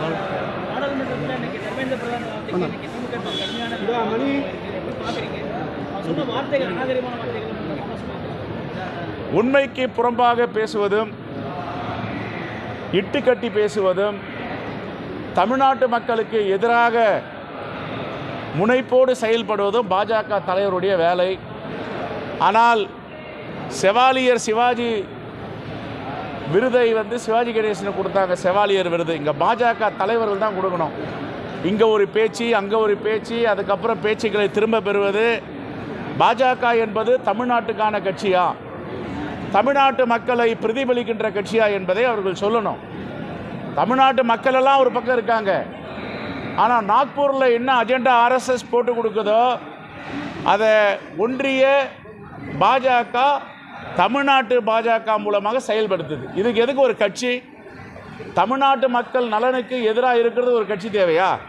நாடாளுமன்றத்தில் இன்னைக்கு தர்மேந்திர பிரதான் வார்த்தைக்கு இன்னைக்கு திமுக கடுமையான எப்படி பார்க்குறீங்க? சொன்ன வார்த்தைகள் அநாகரிகமான வார்த்தைகள் உண்மைக்கு புறம்பாக பேசுவதும் இட்டுக்கட்டி பேசுவதும் தமிழ்நாட்டு மக்களுக்கு எதிராக முனைப்போடு செயல்படுவதும் பாஜக தலைவருடைய வேலை. ஆனால் செவாலியர் சிவாஜி விருதை சிவாஜி கணேசனுக்கு கொடுத்தாங்க. செவாலியர் விருது இங்கே பாஜக தலைவர்கள் தான் கொடுக்கணும். இங்கே ஒரு பேச்சு, அங்கே ஒரு பேச்சு, அதுக்கப்புறம் பேச்சுக்களை திரும்ப பெறுவது. பாஜக என்பது தமிழ்நாட்டுக்கான கட்சியா, தமிழ்நாட்டு மக்களை பிரதிபலிக்கின்ற கட்சியா என்பதை அவர்கள் சொல்லணும். தமிழ்நாட்டு மக்களெல்லாம் ஒரு பக்கம் இருக்காங்க. ஆனால் நாக்பூரில் என்ன அஜெண்டா ஆர்எஸ்எஸ் போட்டு கொடுக்குதோ அதை ஒன்றிய பாஜக தமிழ்நாட்டு பாஜக மூலமாக செயல்படுத்துது. இதுக்கு எதுக்கு ஒரு கட்சி? தமிழ்நாட்டு மக்கள் நலனுக்கு எதிராக இருக்கிறது ஒரு கட்சி தேவையா?